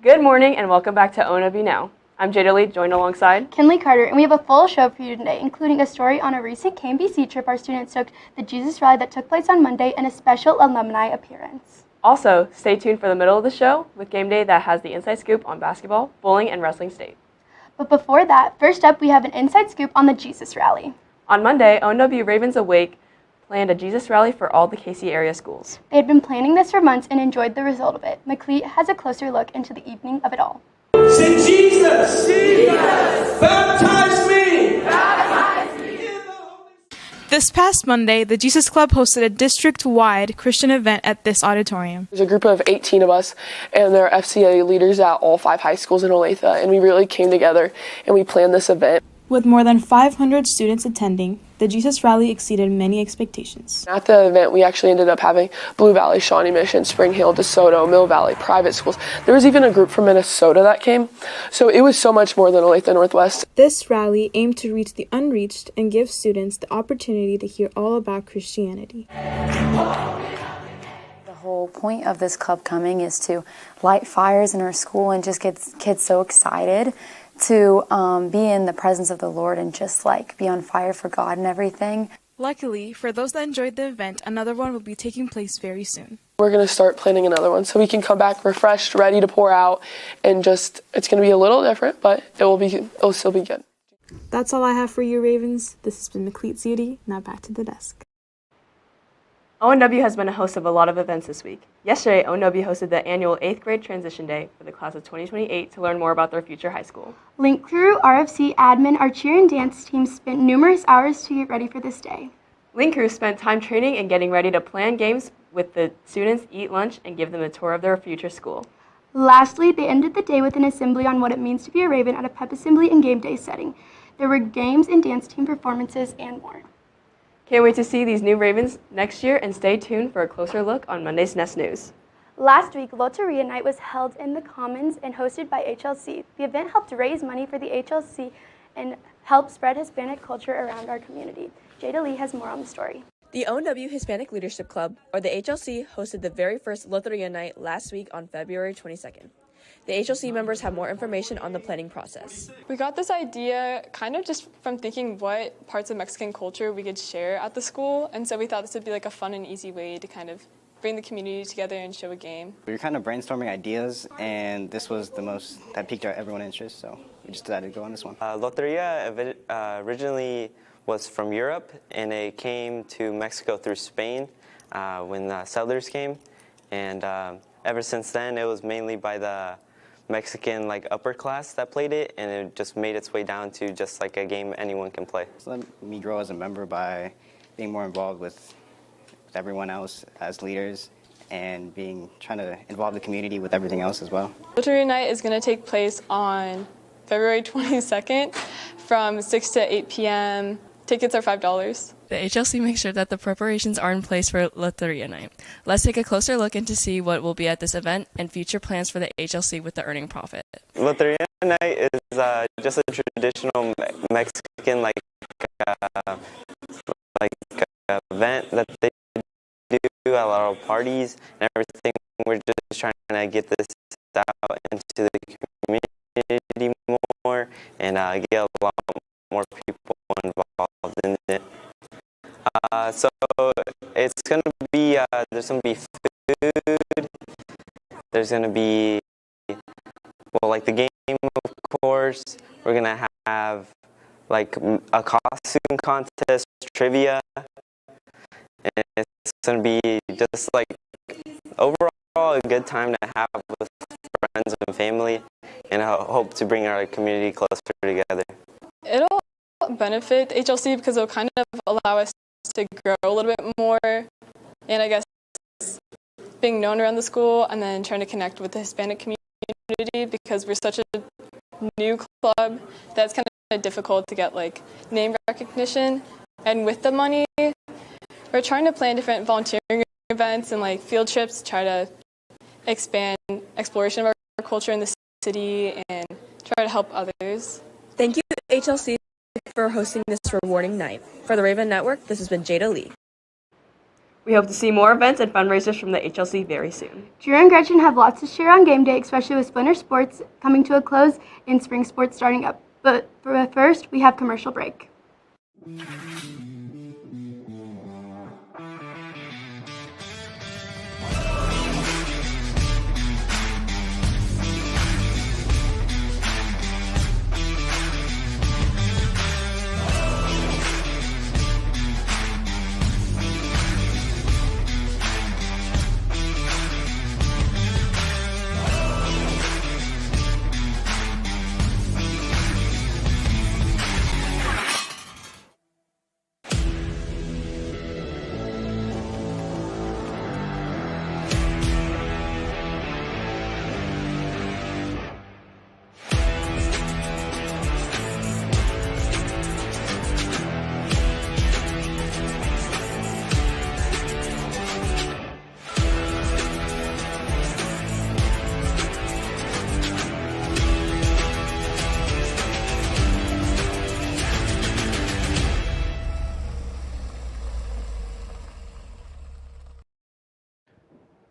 Good morning and welcome back to ONW Now. I'm Jada Lee, joined alongside Kinley Carter, and we have a full show for you today, including a story on a recent KMBC trip our students took, the Jesus Rally that took place on Monday, and a special alumni appearance. Also, stay tuned for the middle of the show with Game Day that has the inside scoop on basketball, bowling, and wrestling state. But before that, first up, we have an inside scoop on the Jesus Rally. On Monday, ONW Ravens Awake planned a Jesus Rally for all the KC area schools. They had been planning this for months and enjoyed the result of it. McLeod has a closer look into the evening of it all. Say Jesus! Jesus! Baptize me! Baptize me! This past Monday, the Jesus Club hosted a district-wide Christian event at this auditorium. There's a group of 18 of us, and they're FCA leaders at all 5 high schools in Olathe, and we really came together and we planned this event. With more than 500 students attending, the Jesus Rally exceeded many expectations. At the event, we actually ended up having Blue Valley, Shawnee Mission, Spring Hill, DeSoto, Mill Valley, private schools. There was even a group from Minnesota that came, so it was so much more than Olathe Northwest. This rally aimed to reach the unreached and give students the opportunity to hear all about Christianity. The whole point of this club coming is to light fires in our school and just get kids so excited to be in the presence of the Lord and just like be on fire for God and everything. Luckily, for those that enjoyed the event, another one will be taking place very soon. We're going to start planning another one so we can come back refreshed, ready to pour out, and just, it's going to be a little different, but it'll still be good. That's all I have for you, Ravens. This has been McLeod City. Now back to the desk. ONW has been a host of a lot of events this week. Yesterday, ONW hosted the annual 8th grade transition day for the class of 2028 to learn more about their future high school. Link Crew, RFC admin, our cheer and dance team spent numerous hours to get ready for this day. Link Crew spent time training and getting ready to plan games with the students, eat lunch, and give them a tour of their future school. Lastly, they ended the day with an assembly on what it means to be a Raven at a pep assembly and game day setting. There were games and dance team performances and more. Can't wait to see these new Ravens next year, and stay tuned for a closer look on Monday's Nest News. Last week, Loteria Night was held in the Commons and hosted by HLC. The event helped raise money for the HLC and help spread Hispanic culture around our community. Jada Lee has more on the story. The ONW Hispanic Leadership Club, or the HLC, hosted the very first Loteria Night last week on February 22nd. The HLC members have more information on the planning process. We got this idea kind of just from thinking what parts of Mexican culture we could share at the school, and so we thought this would be like a fun and easy way to kind of bring the community together and show a game. We were kind of brainstorming ideas, and this was the most that piqued everyone's interest, so we just decided to go on this one. Loteria originally was from Europe, and it came to Mexico through Spain when the settlers came, and ever since then it was mainly by the Mexican upper class that played it, and it just made its way down to just like a game anyone can play. So let me grow as a member by being more involved with everyone else as leaders and trying to involve the community with everything else as well. Loteria Night is going to take place on February 22nd from 6 to 8 p.m. Tickets are $5. The HLC makes sure that the preparations are in place for Loteria Night. Let's take a closer look into see what will be at this event and future plans for the HLC with the earning profit. Loteria Night is just a traditional Mexican event that they do at a lot of parties and everything. We're just trying to get this out into the community more and get a lot more people involved in it. So it's going to be, there's going to be food, there's going to be, the game, of course. We're going to have, a costume contest, trivia, and it's going to be just, overall a good time to have with friends and family, and I hope to bring our community closer together. It'll benefit the HLC because it'll kind of allow us to grow a little bit more, and I guess being known around the school, and then trying to connect with the Hispanic community because we're such a new club that's kind of difficult to get name recognition. And with the money, we're trying to plan different volunteering events and field trips to try to expand exploration of our culture in the city and try to help others. Thank you, HLC, for hosting this rewarding night. For the Raven Network, this has been Jada Lee. We hope to see more events and fundraisers from the HLC very soon. Drew and Gretchen have lots to share on game day, especially with Splinter Sports coming to a close and spring sports starting up. But first, we have commercial break.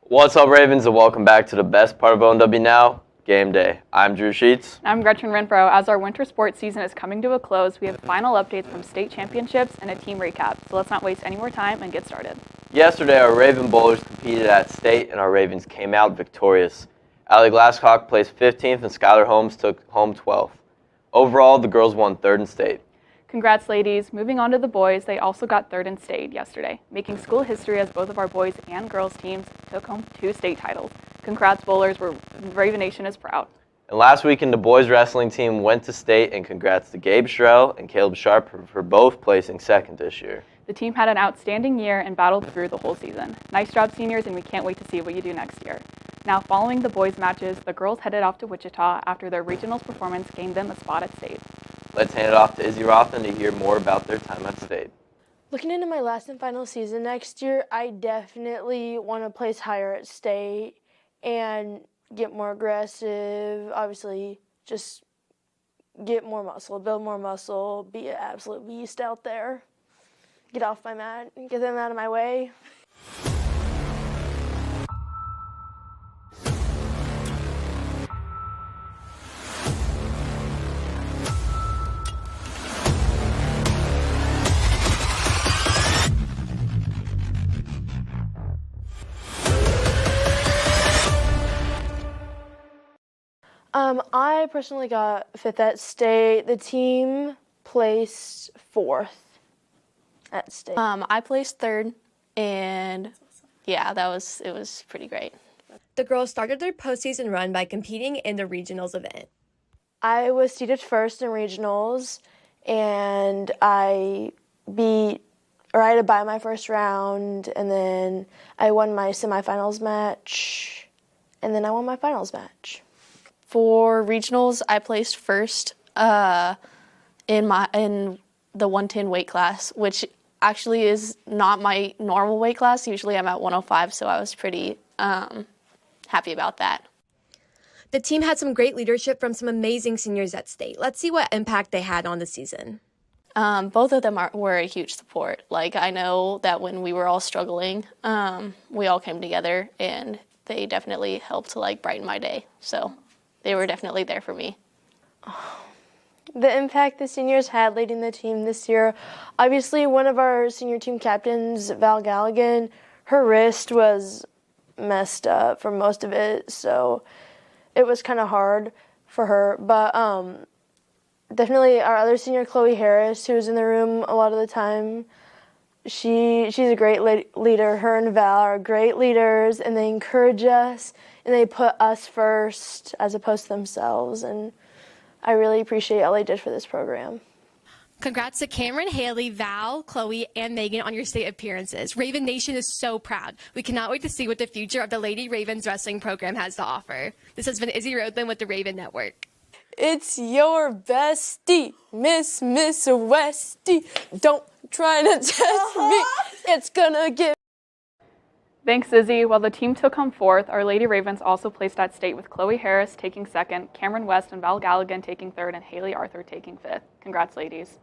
What's up, Ravens, and welcome back to the best part of ONW Now, Game Day. I'm Drew Sheets. I'm Gretchen Renfro. As our winter sports season is coming to a close, we have final updates from state championships and a team recap. So let's not waste any more time and get started. Yesterday, our Raven Bowlers competed at state, and our Ravens came out victorious. Allie Glasscock placed 15th, and Skylar Holmes took home 12th. Overall, the girls won 3rd in state. Congrats, ladies. Moving on to the boys, they also got 3rd in state yesterday, making school history as both of our boys and girls teams took home 2 state titles. Congrats, bowlers. Raven Nation is proud. And last weekend, the boys wrestling team went to state, and congrats to Gabe Shrell and Caleb Sharp for both placing 2nd this year. The team had an outstanding year and battled through the whole season. Nice job, seniors, and we can't wait to see what you do next year. Now, following the boys' matches, the girls headed off to Wichita after their regionals performance gained them a spot at state. Let's hand it off to Izzy Rothman to hear more about their time at state. Looking into my last and final season next year, I definitely want to place higher at state and get more aggressive. Obviously, just get more muscle, build more muscle, be an absolute beast out there. Get off my mat and get them out of my way. I personally got 5th at state. The team placed 4th at state. I placed 3rd, and yeah, it was pretty great. The girls started their postseason run by competing in the regionals event. I was seeded 1st in regionals, and I had to bye my first round, and then I won my semifinals match, and then I won my finals match. For regionals, I placed 1st in the 110 weight class, which actually is not my normal weight class. Usually I'm at 105, so I was pretty happy about that. The team had some great leadership from some amazing seniors at state. Let's see what impact they had on the season. Both of them were a huge support. Like, I know that when we were all struggling, we all came together, and they definitely helped to brighten my day. So they were definitely there for me. The impact the seniors had leading the team this year, obviously one of our senior team captains, Val Galligan, her wrist was messed up for most of it, so it was kind of hard for her. But definitely our other senior, Chloe Harris, who was in the room a lot of the time, she's a great leader. Her and Val are great leaders, and they encourage us, and they put us first as opposed to themselves, and I really appreciate all they did for this program. Congrats to Cameron, Haley, Val, Chloe, and Megan on your state appearances. Raven Nation is so proud. We cannot wait to see what the future of the Lady Ravens wrestling program has to offer. This has been Izzy Rodland with the Raven Network. It's your bestie, Miss Westie. Don't try to test me. It's gonna get. Thanks, Izzy. While the team took home 4th, our Lady Ravens also placed at state with Chloe Harris taking 2nd, Cameron West and Val Galligan taking 3rd, and Haley Arthur taking 5th. Congrats, ladies.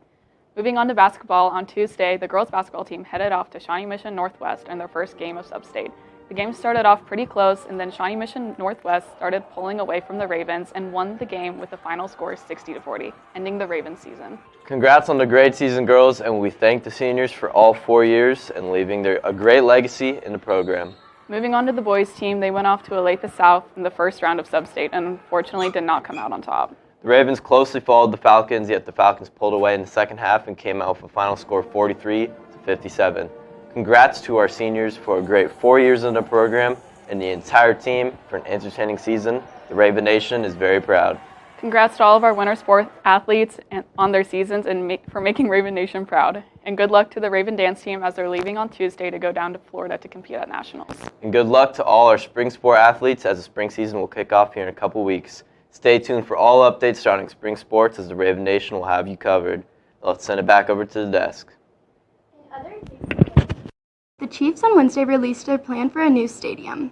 Moving on to basketball, on Tuesday, the girls basketball team headed off to Shawnee Mission Northwest in their first game of Sub-State. The game started off pretty close, and then Shawnee Mission Northwest started pulling away from the Ravens and won the game with the final score 60-40, ending the Ravens season. Congrats on the great season, girls, and we thank the seniors for all 4 years and leaving a great legacy in the program. Moving on to the boys team, they went off to Olathe South in the first round of Sub-State and unfortunately did not come out on top. The Ravens closely followed the Falcons, yet the Falcons pulled away in the second half and came out with a final score of 43-57. Congrats to our seniors for a great 4 years in the program and the entire team for an entertaining season. The Raven Nation is very proud. Congrats to all of our winter sport athletes on their seasons and for making Raven Nation proud. And good luck to the Raven dance team as they're leaving on Tuesday to go down to Florida to compete at Nationals. And good luck to all our spring sport athletes as the spring season will kick off here in a couple weeks. Stay tuned for all updates surrounding spring sports as the Raven Nation will have you covered. Let's send it back over to the desk. The Chiefs on Wednesday released their plan for a new stadium.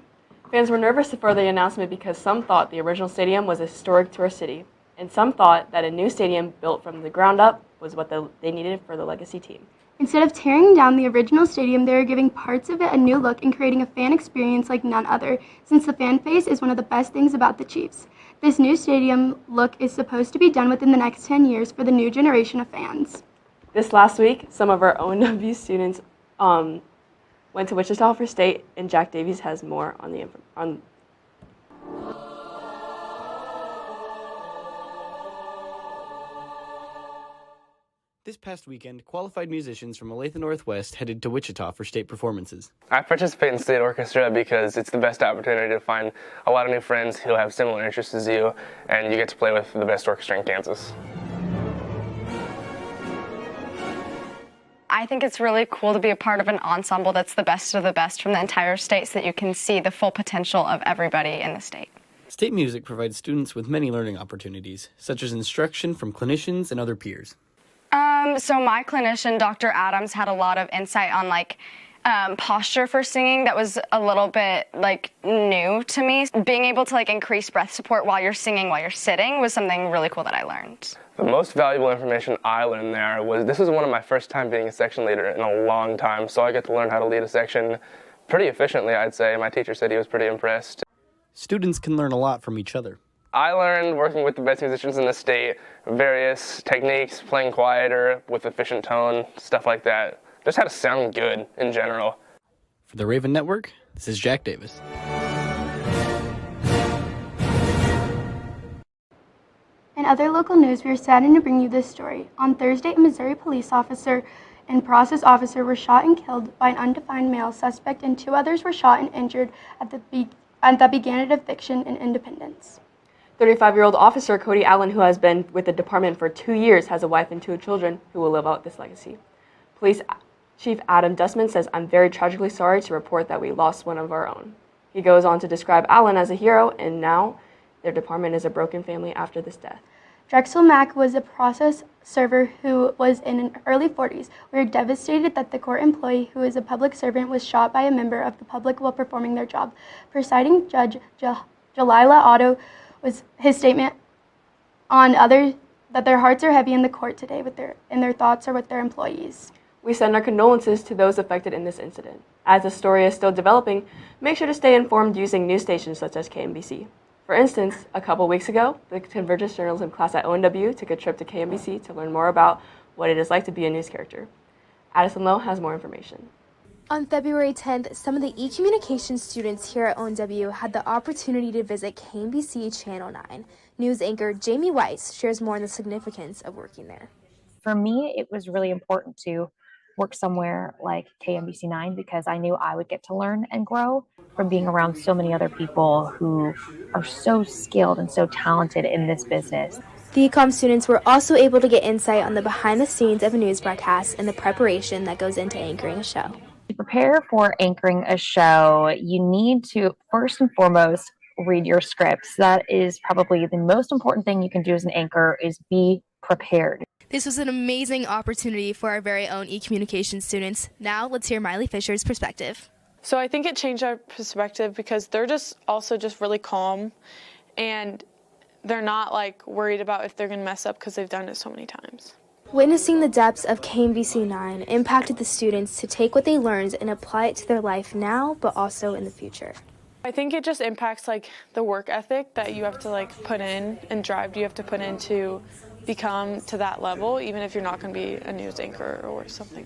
Fans were nervous for the announcement because some thought the original stadium was historic to our city, and some thought that a new stadium built from the ground up was what they needed for the legacy team. Instead of tearing down the original stadium, they are giving parts of it a new look and creating a fan experience like none other, since the fan face is one of the best things about the Chiefs. This new stadium look is supposed to be done within the next 10 years for the new generation of fans. This last week, some of our ONW students went to Wichita for state, and Jack Davies has more on the This past weekend, qualified musicians from Olathe Northwest headed to Wichita for state performances. I participate in state orchestra because it's the best opportunity to find a lot of new friends who have similar interests as you, and you get to play with the best orchestra in Kansas. I think it's really cool to be a part of an ensemble that's the best of the best from the entire state so that you can see the full potential of everybody in the state. State music provides students with many learning opportunities, such as instruction from clinicians and other peers. So my clinician, Dr. Adams, had a lot of insight on posture for singing that was a little bit new to me. Being able to increase breath support while you're singing, while you're sitting was something really cool that I learned. The most valuable information I learned there was this was one of my first time being a section leader in a long time, so I get to learn how to lead a section pretty efficiently, I'd say. My teacher said he was pretty impressed. Students can learn a lot from each other. I learned working with the best musicians in the state, various techniques, playing quieter with efficient tone, stuff like that. Just how to sound good in general. For the Raven Network, this is Jack Davis. In other local news, we are saddened to bring you this story. On Thursday, a Missouri police officer and process officer were shot and killed by an undefined male suspect, and 2 others were shot and injured that began at eviction in Independence. 35-year-old officer Cody Allen, who has been with the department for 2 years, has a wife and 2 children who will live out this legacy. Police Chief Adam Dustman says, "I'm very tragically sorry to report that we lost one of our own." He goes on to describe Allen as a hero, and now their department is a broken family after this death. Drexel Mack was a process server who was in his early 40s. We are devastated that the court employee who is a public servant was shot by a member of the public while performing their job. Presiding Judge Jalila Otto was his statement on others that their hearts are heavy in the court today and their thoughts are with their employees. We send our condolences to those affected in this incident. As the story is still developing, make sure to stay informed using news stations such as KMBC. For instance, a couple weeks ago, the Convergence Journalism class at ONW took a trip to KMBC to learn more about what it is like to be a news character. Addison Lowe has more information. On February 10th, some of the e-communications students here at ONW had the opportunity to visit KMBC Channel 9. News anchor Jamie Weiss shares more on the significance of working there. For me, it was really important to work somewhere like KMBC 9 because I knew I would get to learn and grow from being around so many other people who are so skilled and so talented in this business. The ecom students were also able to get insight on the behind the scenes of a news broadcast and the preparation that goes into anchoring a show. To prepare for anchoring a show, you need to first and foremost read your scripts. That is probably the most important thing you can do as an anchor is be prepared. This was an amazing opportunity for our very own e-communication students. Now let's hear Miley Fisher's perspective. So I think it changed our perspective because they're also really calm, and they're not worried about if they're going to mess up because they've done it so many times. Witnessing the depths of KMBC 9 impacted the students to take what they learned and apply it to their life now, but also in the future. I think it just impacts like the work ethic that you have to like put in and drive you have to put in to become to that level, even if you're not going to be a news anchor or something.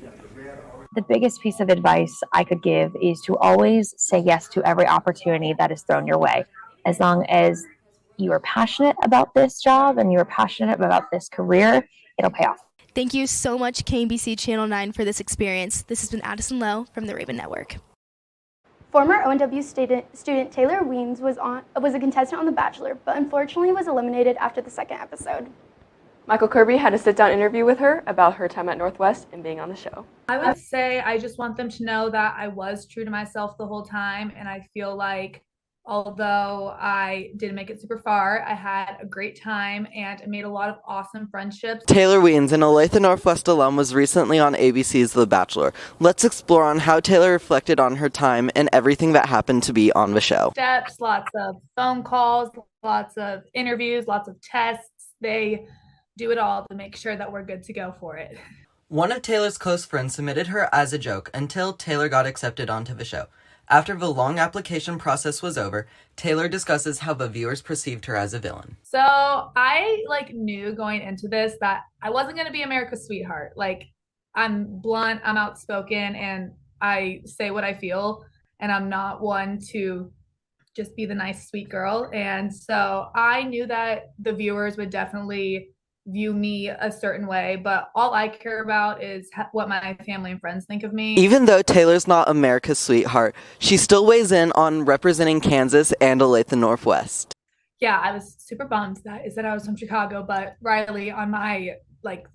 The biggest piece of advice I could give is to always say yes to every opportunity that is thrown your way. As long as you are passionate about this job and you are passionate about this career, it'll pay off. Thank you so much, KMBC Channel 9, for this experience. This has been Addison Lowe from the Raven Network. Former ONW student Taylor Weens was a contestant on The Bachelor, but unfortunately was eliminated after the second episode. Michael Kirby had a sit-down interview with her about her time at Northwest and being on the show. I would say I just want them to know that I was true to myself the whole time, and I feel like although I didn't make it super far, I had a great time and I made a lot of awesome friendships. Taylor Weens, an Olathe Northwest alum, was recently on ABC's The Bachelor. Let's explore on how Taylor reflected on her time and everything that happened to be on the show. Steps, lots of phone calls, lots of interviews, lots of tests. They do it all to make sure that we're good to go for it. One of Taylor's close friends submitted her as a joke until Taylor got accepted onto the show. After the long application process was over, Taylor discusses how the viewers perceived her as a villain. So I knew going into this that I wasn't going to be America's sweetheart. I'm blunt, I'm outspoken, and I say what I feel, and I'm not one to just be the nice, sweet girl. And so I knew that the viewers would definitely view me a certain way, but all I care about is what my family and friends think of me. Even though Taylor's not America's sweetheart, she still weighs in on representing Kansas and Olathe Northwest. Yeah, I was super bummed that I was from Chicago, but Riley, on my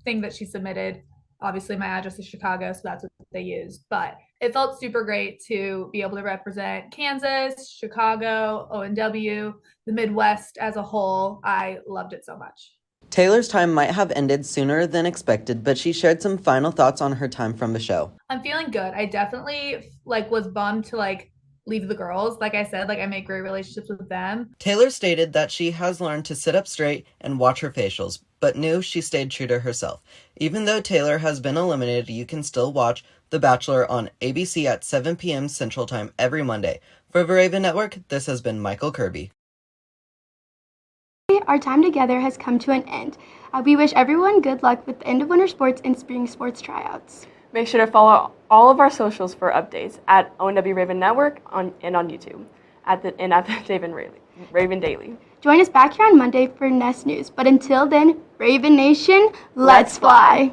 thing that she submitted, obviously my address is Chicago, so that's what they used. But it felt super great to be able to represent Kansas, Chicago, ONW, the Midwest as a whole. I loved it so much. Taylor's time might have ended sooner than expected, but she shared some final thoughts on her time from the show. I'm feeling good. I definitely was bummed to leave the girls. Like I said, I make great relationships with them. Taylor stated that she has learned to sit up straight and watch her facials, but knew she stayed true to herself. Even though Taylor has been eliminated, you can still watch The Bachelor on ABC at 7 p.m. Central Time every Monday. For the Raven Network, this has been Michael Kirby. Our time together has come to an end. We wish everyone good luck with the end of winter sports and spring sports tryouts. Make sure to follow all of our socials for updates at ONW Raven Network and on YouTube at the Raven Daily. Join us back here on Monday for Nest News. But until then, Raven Nation, let's fly!